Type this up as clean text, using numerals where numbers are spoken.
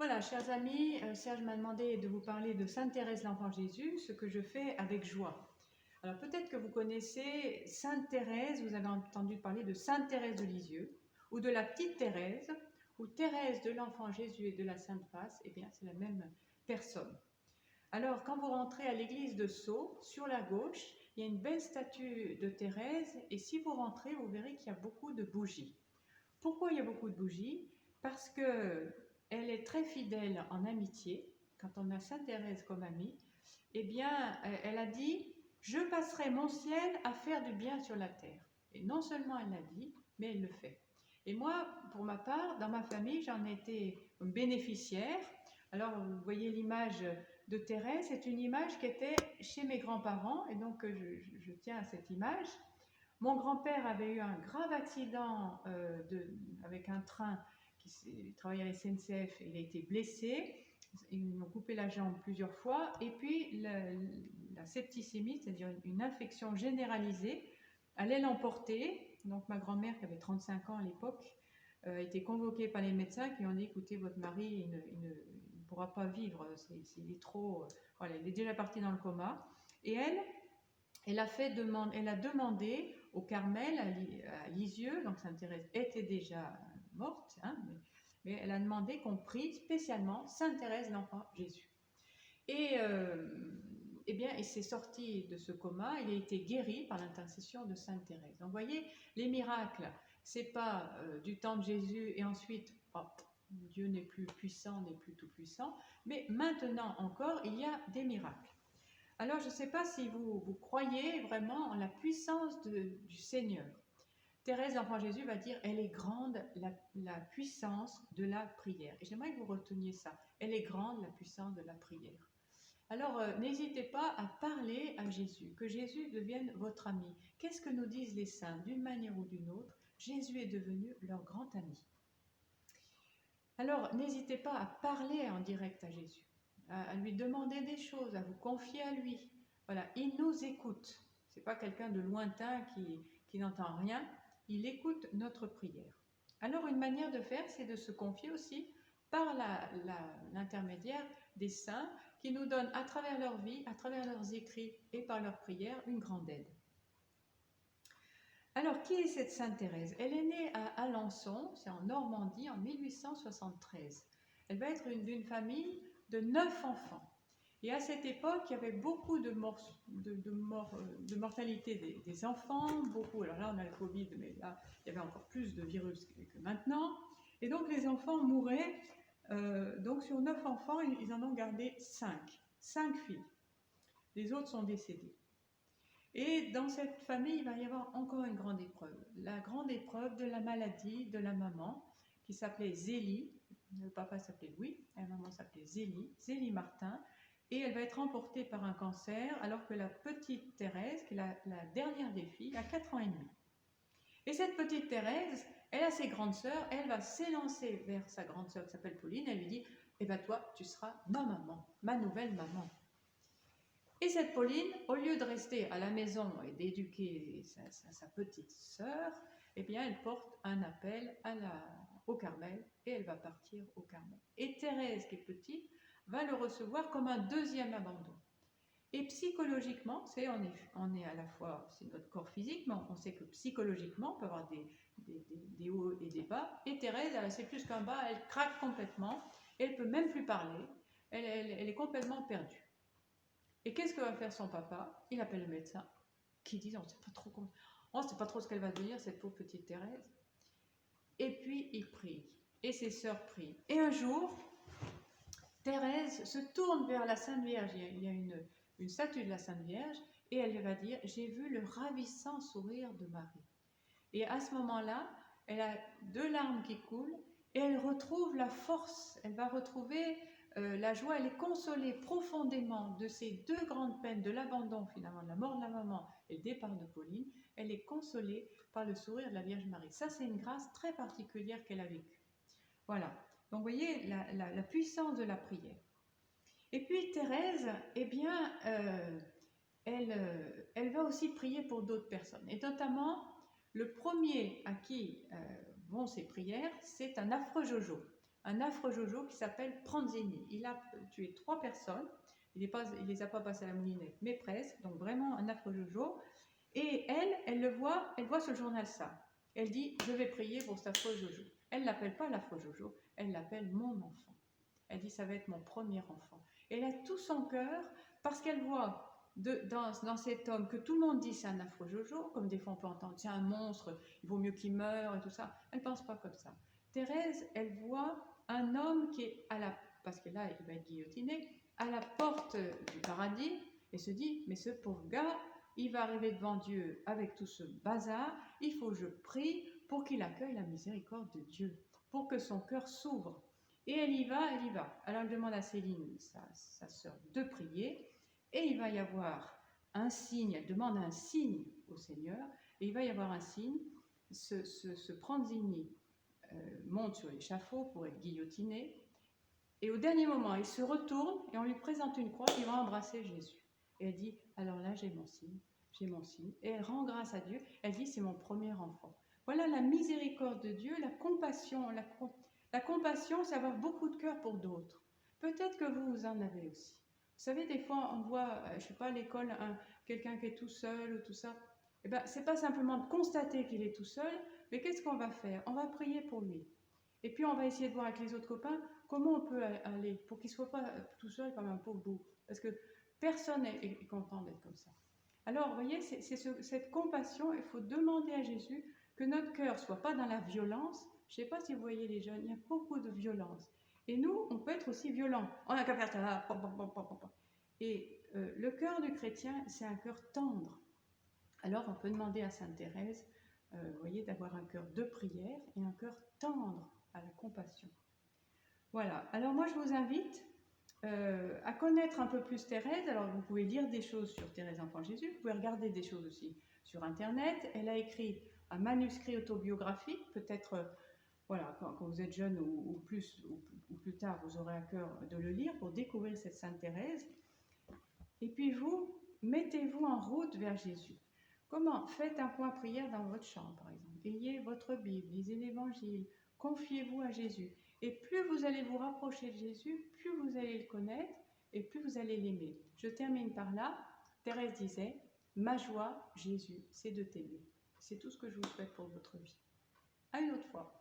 Voilà, chers amis, Serge m'a demandé de vous parler de Sainte Thérèse l'Enfant Jésus, ce que je fais avec joie. Alors peut-être que vous connaissez Sainte Thérèse, vous avez entendu parler de Sainte Thérèse de Lisieux, ou de la petite Thérèse, ou Thérèse de l'Enfant Jésus et de la Sainte Face, eh bien c'est la même personne. Alors quand vous rentrez à l'église de Sceaux, sur la gauche, il y a une belle statue de Thérèse, et si vous rentrez, vous verrez qu'il y a beaucoup de bougies. Pourquoi il y a beaucoup de bougies? Parce que elle est très fidèle en amitié. Quand on a Sainte Thérèse comme amie, eh bien, elle a dit « Je passerai mon ciel à faire du bien sur la terre ». Et non seulement elle l'a dit, mais elle le fait. Et moi, pour ma part, dans ma famille, j'en ai été bénéficiaire. Alors, vous voyez l'image de Thérèse, c'est une image qui était chez mes grands-parents, et donc je tiens à cette image. Mon grand-père avait eu un grave accident avec un train, il travaillait à la SNCF, il a été blessé, ils lui ont coupé la jambe plusieurs fois, et puis la septicémie, c'est-à-dire une infection généralisée, allait l'emporter. Donc ma grand-mère, qui avait 35 ans à l'époque, a été convoquée par les médecins qui lui ont dit « Écoutez, votre mari, il ne pourra pas vivre, il est trop... Voilà, il est déjà parti dans le coma. » Et elle a demandé au Carmel, à Lisieux, donc Sainte Thérèse était déjà morte, hein, mais elle a demandé qu'on prie spécialement Sainte Thérèse l'Enfant Jésus. Et eh bien, il s'est sorti de ce coma, il a été guéri par l'intercession de Sainte Thérèse. Donc, vous voyez, les miracles, c'est pas du temps de Jésus et ensuite, oh, Dieu n'est plus puissant, n'est plus tout puissant, mais maintenant encore, il y a des miracles. Alors, je ne sais pas si vous croyez vraiment en la puissance du Seigneur. Thérèse, l'Enfant Jésus, va dire « Elle est grande, la puissance de la prière ». Et j'aimerais que vous reteniez ça. Elle est grande, la puissance de la prière. Alors, n'hésitez pas à parler à Jésus, que Jésus devienne votre ami. Qu'est-ce que nous disent les saints? D'une manière ou d'une autre, Jésus est devenu leur grand ami. Alors, n'hésitez pas à parler en direct à Jésus, à lui demander des choses, à vous confier à lui. Voilà, il nous écoute. Ce n'est pas quelqu'un de lointain qui n'entend rien. Il écoute notre prière. Alors, une manière de faire, c'est de se confier aussi par l'intermédiaire des saints qui nous donnent à travers leur vie, à travers leurs écrits et par leurs prières, une grande aide. Alors, qui est cette Sainte Thérèse? Elle est née à Alençon, c'est en Normandie, en 1873. Elle va être d'une famille de 9 enfants. Et à cette époque, il y avait beaucoup de mortalité des enfants, beaucoup. Alors là, on a le Covid, mais là, il y avait encore plus de virus que maintenant. Et donc, les enfants mouraient. Donc, sur 9 enfants, ils en ont gardé 5 filles. Les autres sont décédés. Et dans cette famille, il va y avoir encore une grande épreuve. La grande épreuve de la maladie de la maman, qui s'appelait Zélie. Le papa s'appelait Louis, la maman s'appelait Zélie Martin. Et elle va être emportée par un cancer, alors que la petite Thérèse, qui est la dernière des filles, a 4 ans et demi. Et cette petite Thérèse, elle a ses grandes sœurs, elle va s'élancer vers sa grande sœur qui s'appelle Pauline, elle lui dit « Eh bien toi, tu seras ma maman, ma nouvelle maman ». Et cette Pauline, au lieu de rester à la maison et d'éduquer sa petite sœur, eh bien, elle porte un appel au Carmel et elle va partir au Carmel. Et Thérèse, qui est petite, va le recevoir comme un deuxième abandon. Et psychologiquement, on est à la fois, c'est notre corps physique, mais on sait que psychologiquement, on peut avoir des hauts et des bas. Et Thérèse, c'est plus qu'un bas, elle craque complètement, elle ne peut même plus parler, elle est complètement perdue. Et qu'est-ce que va faire son papa? Il appelle le médecin, qui dit on ne sait pas trop ce qu'elle va devenir, cette pauvre petite Thérèse. Et puis il prie, et ses sœurs prient. Et un jour, Thérèse se tourne vers la Sainte Vierge. Il y a une statue de la Sainte Vierge, et elle va dire « J'ai vu le ravissant sourire de Marie ». Et à ce moment-là, elle a 2 larmes qui coulent, et elle retrouve la force, elle va retrouver la joie, elle est consolée profondément de ces 2 grandes peines, de l'abandon finalement, de la mort de la maman et le départ de Pauline. Elle est consolée par le sourire de la Vierge Marie. Ça, c'est une grâce très particulière qu'elle a vécue. Voilà, donc vous voyez la puissance de la prière. Et puis Thérèse, eh bien, elle va aussi prier pour d'autres personnes. Et notamment, le premier à qui vont ces prières, c'est un affreux Jojo. un affreux Jojo qui s'appelle Pranzini. Il a tué 3 personnes. Il ne les a pas passées à la moulinette, mais presque. Donc vraiment un affreux Jojo. Et elle voit ce journal ça. Elle dit, je vais prier pour cet affreux Jojo. Elle ne l'appelle pas l'affreux Jojo, elle l'appelle mon enfant. Elle dit, ça va être mon premier enfant. Elle a tout son cœur parce qu'elle voit dans cet homme que tout le monde dit c'est un affreux Jojo, comme des fois on peut entendre, c'est un monstre, il vaut mieux qu'il meure et tout ça. Elle ne pense pas comme ça. Thérèse, elle voit un homme qui est parce que là il va être guillotiné, à la porte du paradis et se dit, mais ce pauvre gars, il va arriver devant Dieu avec tout ce bazar, il faut que je prie pour qu'il accueille la miséricorde de Dieu, pour que son cœur s'ouvre. Et elle y va, elle y va. Alors elle demande à Céline, sa sœur, de prier, et il va y avoir un signe, elle demande un signe au Seigneur, et il va y avoir un signe, ce Pranzini monte sur l'échafaud pour être guillotiné, et au dernier moment, il se retourne, et on lui présente une croix, il va embrasser Jésus. Et elle dit, alors là j'ai mon signe, et elle rend grâce à Dieu, elle dit, c'est mon premier enfant. Voilà la miséricorde de Dieu, la compassion, la compassion, c'est avoir beaucoup de cœur pour d'autres. Peut-être que vous en avez aussi. Vous savez, des fois, on voit, je ne sais pas, à l'école, quelqu'un qui est tout seul ou tout ça. Eh bien, ce n'est pas simplement de constater qu'il est tout seul, mais qu'est-ce qu'on va faire? On va prier pour lui. Et puis, on va essayer de voir avec les autres copains comment on peut aller pour qu'il ne soit pas tout seul comme un pauvre bout. Parce que personne n'est content d'être comme ça. Alors, vous voyez, c'est cette compassion, il faut demander à Jésus que notre cœur ne soit pas dans la violence. Je ne sais pas si vous voyez les jeunes, il y a beaucoup de violence. Et nous, on peut être aussi violent. On n'a qu'à faire ça. Et le cœur du chrétien, c'est un cœur tendre. Alors, on peut demander à Sainte Thérèse, vous voyez, d'avoir un cœur de prière et un cœur tendre à la compassion. Voilà. Alors, moi, je vous invite à connaître un peu plus Thérèse. Alors, vous pouvez lire des choses sur Thérèse Enfant Jésus. Vous pouvez regarder des choses aussi sur Internet. Elle a écrit un manuscrit autobiographique, peut-être... Voilà, quand vous êtes jeune ou plus tard, vous aurez à cœur de le lire pour découvrir cette Sainte Thérèse. Et puis vous, mettez-vous en route vers Jésus. Comment? Faites un coin prière dans votre chambre, par exemple. Ayez votre Bible, lisez l'Évangile, confiez-vous à Jésus. Et plus vous allez vous rapprocher de Jésus, plus vous allez le connaître et plus vous allez l'aimer. Je termine par là. Thérèse disait, ma joie, Jésus, c'est de t'aimer. C'est tout ce que je vous souhaite pour votre vie. À une autre fois.